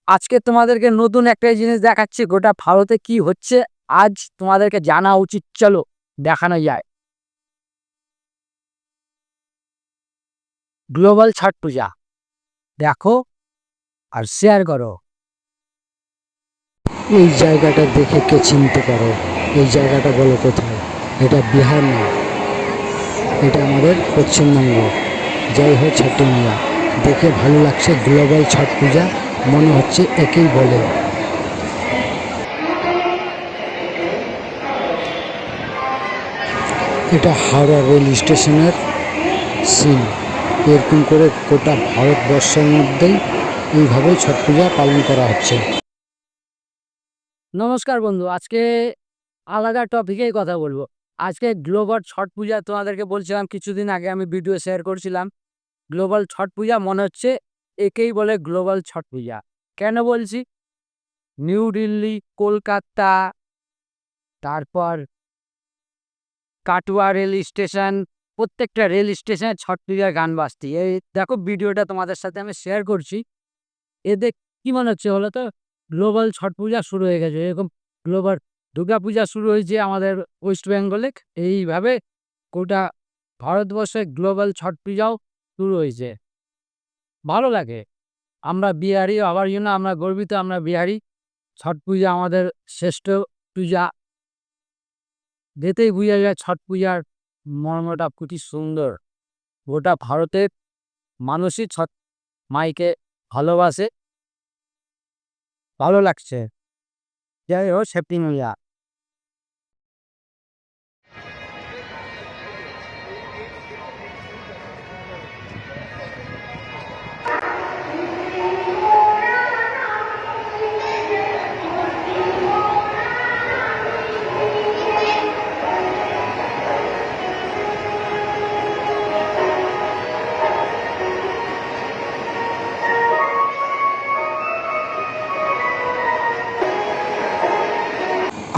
আজকে তোমাদেরকে নতুন একটা জিনিস দেখাচ্ছি, গোটা ভারতে কি হচ্ছে আজ তোমাদেরকে জানা উচিত। চলো দেখানো যায়। গ্লোবাল ছট পূজা দেখো আর শেয়ার করো। এই জায়গাটা দেখে কে চিনতে পারো? এই জায়গাটা বলো কোথায়? এটা বিহার না, এটা আমাদের পশ্চিমবঙ্গ। জয় হোক ছটি মাইয়া। দেখে ভালো লাগছে, গ্লোবাল ছট পূজা মনে হচ্ছে একেই বলে। এটা হাওড়া রেল স্টেশনের সিন। এরকম করে গোটা ভারতবর্ষের মধ্যেই এইভাবে ছট পূজা পালন করা হচ্ছে। নমস্কার বন্ধু, আজকে আলাদা টপিকেই কথা বলবো। আজকে গ্লোবাল ছট পূজা তোমাদেরকে বলছিলাম, কিছুদিন আগে আমি ভিডিও শেয়ার করছিলাম। গ্লোবাল ছট পূজা মনে হচ্ছে একেই বলে গ্লোবাল ছট পূজা। কেন বলছি? নিউ দিল্লি, কলকাতা, তারপর কাটুয়া রেল স্টেশন, প্রত্যেকটা রেল স্টেশনে ছট পূজার গান বাজছে। এই দেখো ভিডিওটা তোমাদের সাথে আমি শেয়ার করছি। এতে কি মনে হচ্ছে বলো তো? গ্লোবাল ছট পূজা শুরু হয়ে গেছে। এরকম গ্লোবাল দুর্গা পূজা শুরু হয়েছে আমাদের ওয়েস্ট বেঙ্গলে, এইভাবে গোটা ভারতবর্ষে গ্লোবাল ছট পূজাও শুরু হয়েছে। ভালো লাগে। আমরা বিহারি, আবার আমরা গর্বিত, আমরা বিহারি। ছট পূজা আমাদের শ্রেষ্ঠ পূজা। যেতেই বোঝা যায় ছট পূজার মর্মটা খুবই সুন্দর। গোটা ভারতের মানুষই ছট মাইকে ভালোবাসে। ভালো লাগছে। যাই হোক সেপ্টি মিয়া।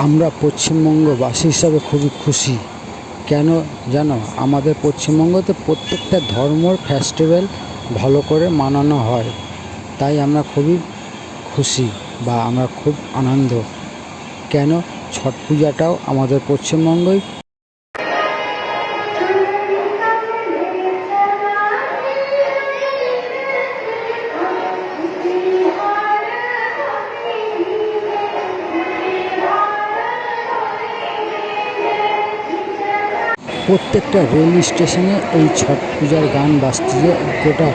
আমরা পশ্চিমবঙ্গবাসী হিসাবে খুবই খুশি। কেন জানো? আমাদের পশ্চিমবঙ্গতে প্রত্যেকটা ধর্মর ফেস্টিভ্যাল ভালো করে মানানো হয়, তাই আমরা খুবই খুশি বা আমরা খুব আনন্দ। কেন? ছট পূজাটাও আমাদের পশ্চিমবঙ্গই। প্রত্যেকটা রেল স্টেশনে এই ছট পূজার গান বাজছে গোটা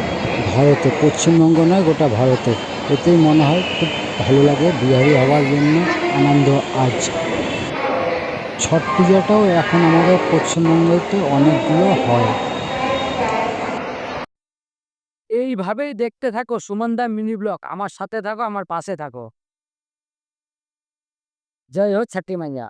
ভারতে, পশ্চিমবঙ্গ নয় গোটা ভারতে। এতেই মনে হয় খুব ভালো লাগে, বিহারি হওয়ার জন্য আনন্দ আজ। ছট পূজাটাও এখন আমাদের পশ্চিমবঙ্গতে অনেকগুলো হয়। এইভাবেই দেখতে থাকো সুমনদা মিনি ব্লগ। আমার সাথে থাকো, আমার পাশে থাকো। জয় হোক ছাটি মাইয়া।